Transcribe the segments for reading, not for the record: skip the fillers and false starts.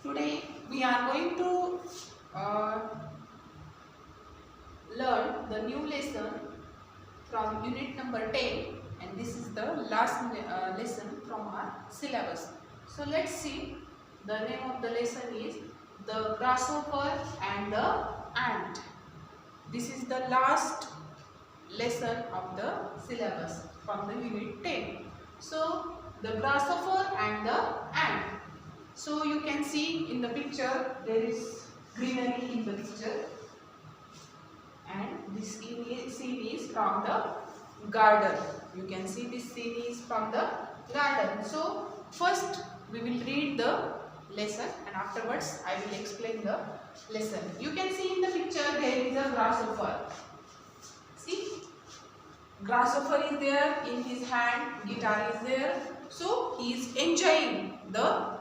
Today we are going to uh, learn the new lesson from unit number 10, and this is the last lesson from our syllabus. So let's see. The name of the lesson is The Grasshopper and the Ant. This is the last lesson of the syllabus from the unit 10. So the grasshopper and the ant. So you can see in the picture there is greenery in the picture, and this scene is from the garden. You can see this scene is from the garden. So first we will read the lesson and afterwards I will explain the lesson. You can see in the picture there is a grasshopper. See, grasshopper is there, in his hand guitar is there. So he is enjoying the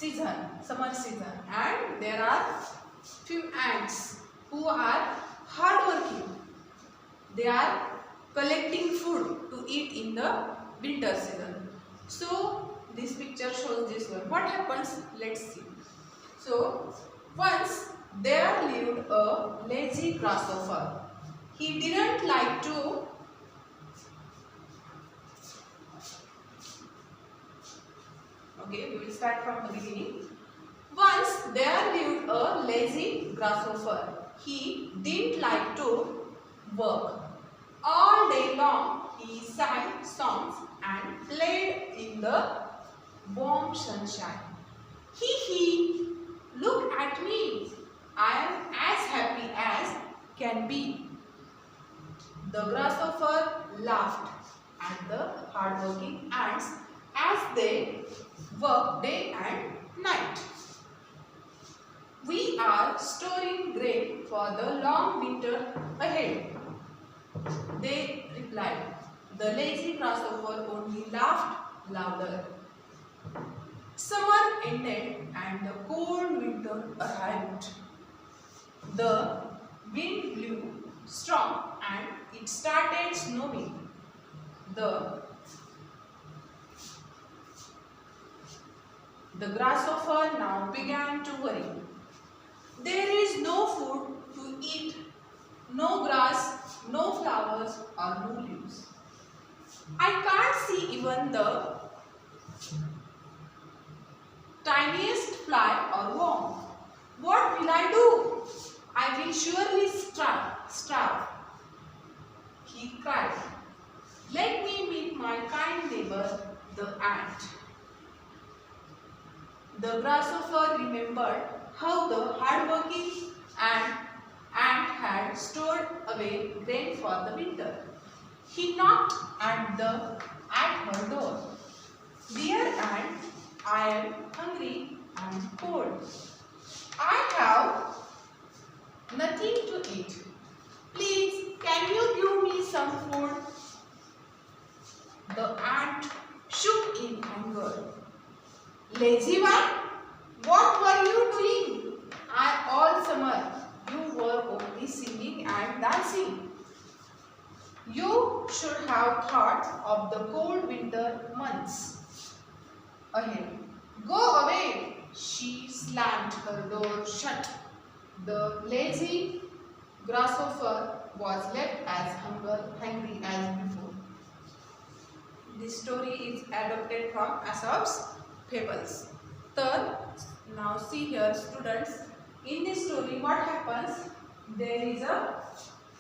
season, summer season, and there are few ants who are hardworking. They are collecting food to eat in the winter season. So this picture shows this one. What happens? Let's see. So once there lived a lazy grasshopper. He didn't like to we will start from the beginning. Once there lived a lazy grasshopper. He didn't like to work. All day long he sang songs and played in the warm sunshine. Hee, look at me. I am as happy as can be. The grasshopper laughed at the hardworking ants as they work day and night. We are storing grain for the long winter ahead, they replied. The lazy grasshopper only laughed louder. Summer ended and the cold winter arrived. The wind blew strong and it started snowing. The grasshopper now began to worry. There is no food to eat, no grass, no flowers or no leaves. I can't see even the tiniest fly or worm. What will I do? I will surely starve. He cried. Let me meet my kind neighbor, the ant. The grasshopper remembered how the hardworking ant had stored away grain for the winter. He knocked at her door. Dear ant, I am hungry and cold. I have nothing to eat. Please, can you give me some food? The ant shook in anger. Lazy one, what were you doing? All summer you were only singing and dancing. You should have thought of the cold winter months ahead. Go away. She slammed her door shut. The lazy grasshopper was left as hungry as before. This story is adapted from Aesop's Fables. Third, now see here students, in this story what happens? There is a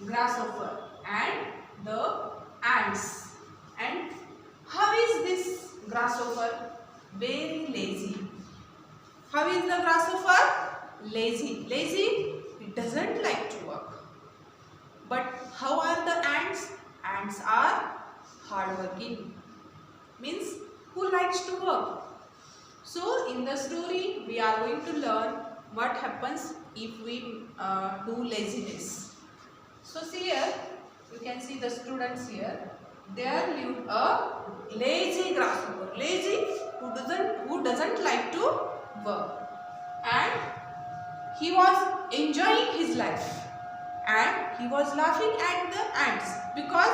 grasshopper and the ants. And how is this grasshopper? Very lazy. How is the grasshopper? Lazy. Lazy, it doesn't like to work. But how are the ants? Ants are hardworking. Means who likes to work. So in the story we are going to learn what happens if we do laziness. So see here, you can see the students here. There lived a lazy grasshopper. Lazy, who doesn't like to work. And he was enjoying his life. And he was laughing at the ants because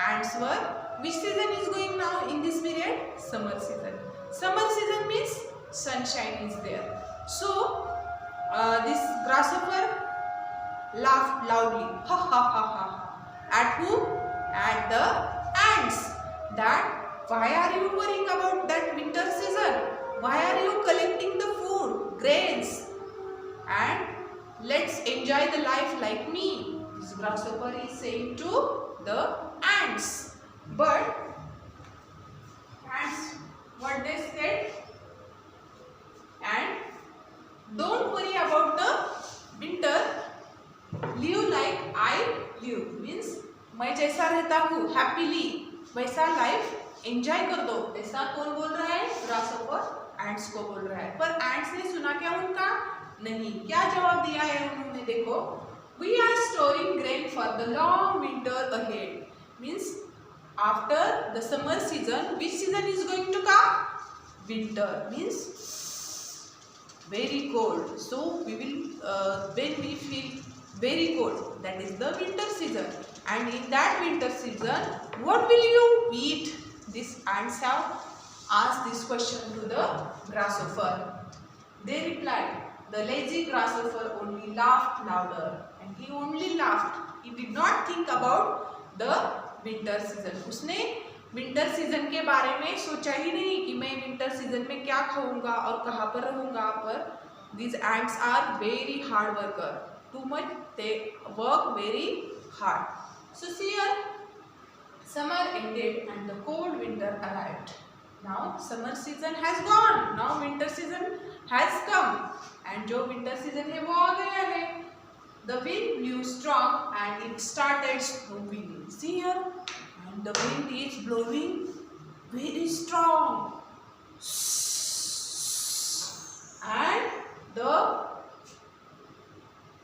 ants were, which season is going now in this period? Summer season. Summer season means sunshine is there. So this grasshopper laughed loudly, ha ha ha ha ha. At whom? At the ants. That why are you worrying about that winter season? Why are you collecting the food, grains, and let's enjoy the life like me? This grasshopper is saying to the ants. But ants, what they said? And don't worry about the winter. Live like I live. Means मैं जैसा रहता हूँ happily वैसा life enjoy कर दो. ऐसा कौन बोल रहा है? ग्रासहोपर एंट्स को बोल रहा है. पर एंट्स ने सुना क्या उनका? नहीं. क्या जवाब दिया है उन्होंने? देखो, we are storing grain for the long winter ahead. Means after the summer season, which season is going to come? Winter. Means very cold. So we will when we feel very cold, that is the winter season. And in that winter season, what will you eat? These ants have asked this question to the grasshopper. They replied. The lazy grasshopper only laughed louder, and he only laughed. He did not think about the winter season. उसने winter season के बारे में सोचा ही नहीं कि मैं winter season में क्या खाऊंगा और कहाँ पर रहूंगा. पर these ants are very hard worker. Too much they work very hard. So see here, summer ended and the cold winter arrived. Now summer season has gone. Now winter season has come. And जो winter season है वो आ गया है. The wind blew strong and it started snowing. See here, and the wind is blowing very strong. And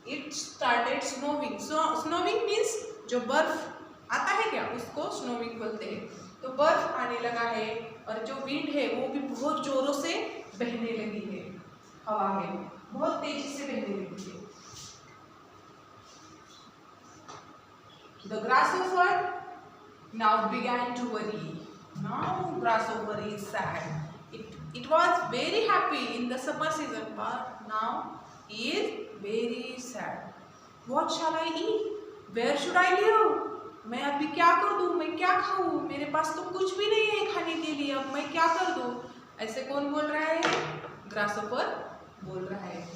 it started snowing. So snowing means जो बर्फ आता है क्या, उसको स्नोविंग बोलते हैं. तो बर्फ आने लगा है और जो विंड है वो भी बहुत जोरों से बहने लगी है. हवा में बहुत तेजी से बहने लगी है. The grasshopper now began to worry. Now grasshopper is sad. It was very happy in the summer season, but now he is very sad. What shall I eat? Where should I live? मैं अभी क्या कर दूँ? मैं क्या खाऊँ? मेरे पास तो कुछ भी नहीं है खाने के लिए. अब मैं क्या कर दूँ? ऐसे कौन बोल रहा है? ग्रासहोपर बोल रहा है.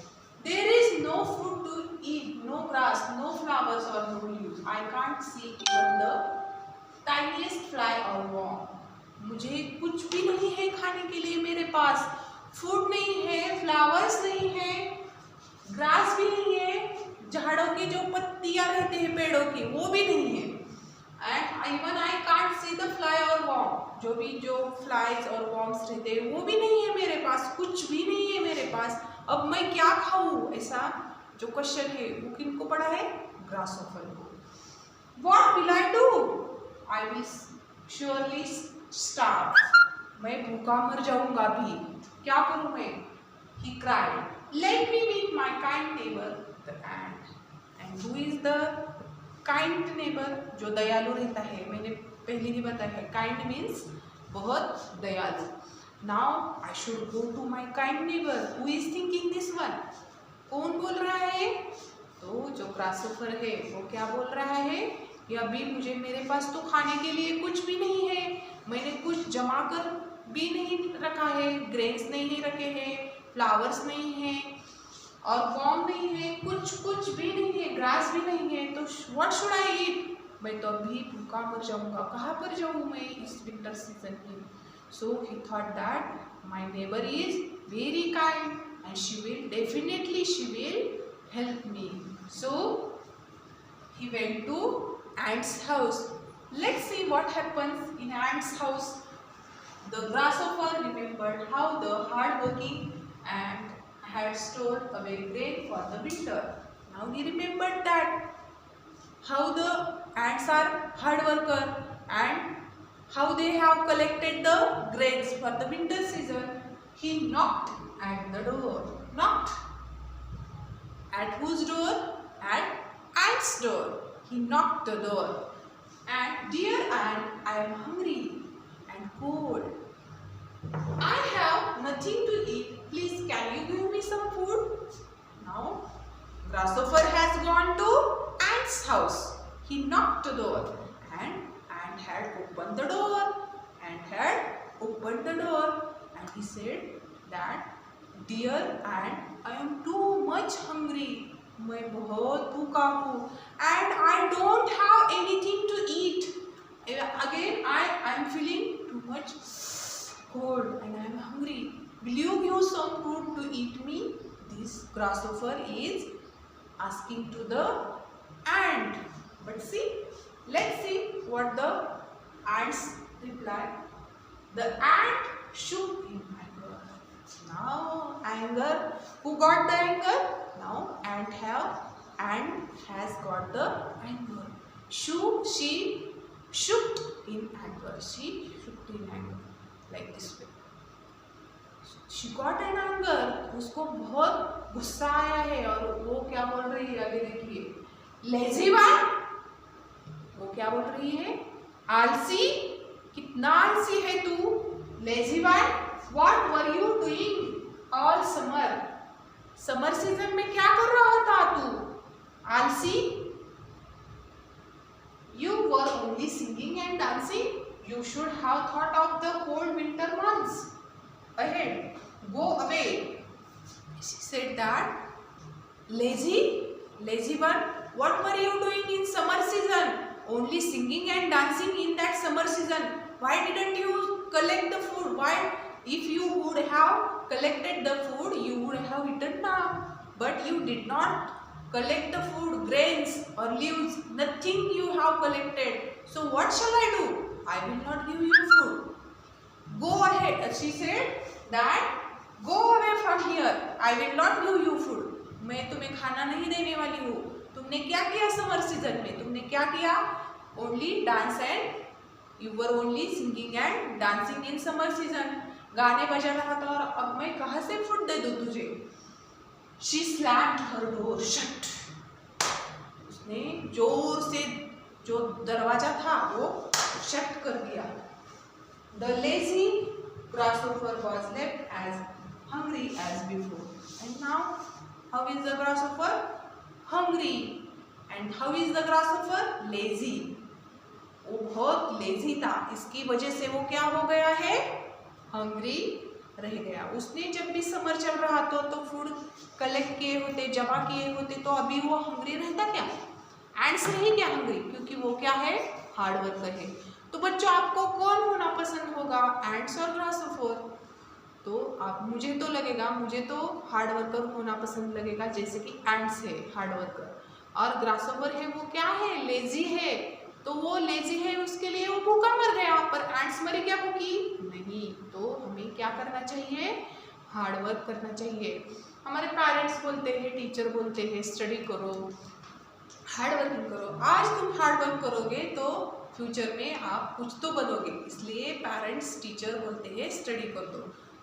There is no food to eat, no grass, no flowers or no leaves. I can't see even the tiniest fly or worm. मुझे कुछ भी नहीं है खाने के लिए. मेरे पास फूड नहीं है, फ्लावर्स नहीं है, ग्रास भी नहीं है, झाड़ों की जो पत्तियां रहते हैं पेड़ों की वो भी नहीं है. And even I can't see the fly और वॉर्म. जो फ्लाइज और वॉर्म्स रहते हैं वो भी नहीं है मेरे पास. कुछ भी नहीं है मेरे पास. अब मैं क्या खाऊं? ऐसा जो क्वेश्चन है वो किनको पड़ा है? ग्रासहोपर को. What will I do? I will surely starve. मैं भूखा मर जाऊंगा भी. क्या करूं मैं? He cried. Let me meet my kind neighbor, the ant. And who is the kind neighbor? जो दयालु रहता है. मैंने पहले ही बताया है. Kind means बहुत दयालु. Now I should go to my kind neighbor. Who is thinking this one? कौन बोल रहा है? तो जो ग्रासहोपर है वो क्या बोल रहा है कि अभी मुझे मेरे पास तो खाने के लिए कुछ भी नहीं है. मैंने कुछ जमा कर भी नहीं रखा है. ग्रेन्स नहीं रखे हैं, फ्लावर्स नहीं है और वॉर्म नहीं है. कुछ भी नहीं है, ग्रास भी नहीं है. तो व्हाट शुड आई ईट? मैं तो अभी भूखा मर जाऊंगा. कहाँ पर जाऊँ मैं इस विंटर सीजन में? So he thought that my neighbour is very kind and she will help me. So he went to ant's house. Let's see what happens in ant's house. The grasshopper remembered how the hard-working ant had stored away grain for the winter. Now he remembered that how the ants are hard worker and how they have collected the grains for the winter season. He knocked at the door. Knocked. At whose door? At ant's door. He knocked the door. And dear ant, I am hungry and cold. I have nothing to eat grasshopper has gone to ant's house. He knocked the door and ant had opened the door. Ant had opened the door and he said that, dear ant, I am too much hungry. मैं बहुत भूखा हूँ and I don't have anything to eat. Again, I am feeling too much cold and I am hungry. Will you give some food to eat me? This grasshopper is asking to the ant. But see, let's see what the ants reply. The ant shook in anger. Now anger. Who got the anger? Now ant has got the anger. She shook in anger. She shook in anger like this way. She got an anger. उसको बहुत गुस्सा आया है और वो क्या बोल रही है आगे देखिए. Lazy one. वो क्या बोल रही है? आलसी. कितना आलसी है तू? Lazy one. What were you doing all summer? Summer season में क्या कर रहा था तू? आलसी. You were only singing and dancing. You should have thought of the cold winter months ahead. Go away. She said that. Lazy one. What were you doing in summer season? Only singing and dancing in that summer season. Why didn't you collect the food? Why? If you would have collected the food, you would have eaten now. But you did not collect the food, grains or leaves. Nothing you have collected. So what shall I do? I will not give you food. Go ahead. She said that. Go away from here. I will not give you food. मैं तुम्हें खाना नहीं देने वाली हूँ. तुमने क्या किया समर सीजन में? तुमने क्या किया? Only dance and you were only singing and dancing in summer season. गाने बजा रहा था और अब मैं कहाँ से फूड दे दूँ तुझे? She slammed her door shut. उसने जोर से जो दरवाजा था वो शट कर दिया. The lazy grasshopper was left as hungry as before. And now, how is the grasshopper? Hungry. And how is the grasshopper? Lazy. वो बहुत लेजी था, इसकी वजह से वो क्या हो गया है? हंग्री रह गया. उसने जब भी समर चल रहा था तो फूड कलेक्ट किए होते, जमा किए होते, तो अभी वो हंग्री रहता क्या? एंड्स नहीं क्या हंग्री? क्योंकि वो क्या है? हार्ड वर्कर है. तो बच्चों आपको कौन होना पसंद होगा, एंड्स और ग्रासहोपर? तो आप मुझे तो लगेगा, मुझे तो हार्ड वर्कर होना पसंद लगेगा, जैसे कि एंड्स है हार्ड वर्कर और ग्रासहोपर है वो क्या है? लेजी है. तो वो लेजी है उसके लिए वो भूखा मर गया, पर एंड्स मरे क्या भूखी? नहीं. तो हमें क्या करना चाहिए? हार्ड वर्क करना चाहिए. हमारे पेरेंट्स बोलते हैं, टीचर बोलते हैं, स्टडी करो, हार्ड वर्किंग करो. आज तुम हार्ड वर्क करोगे तो फ्यूचर में आप कुछ तो बनोगे, इसलिए पेरेंट्स टीचर बोलते हैं स्टडी कर दो.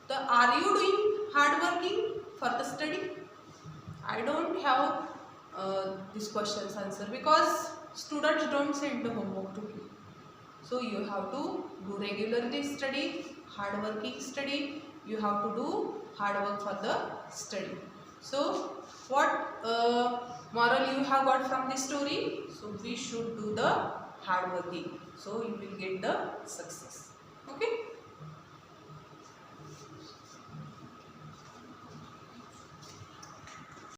तो are you doing hard working for the study? I don't have this question answer because students don't send the homework to you. So you have to do regularly study, hard working study. You have to do hard work for the study. So what moral you have got from this story? So we should do the hard working. So you will get the success. Okay.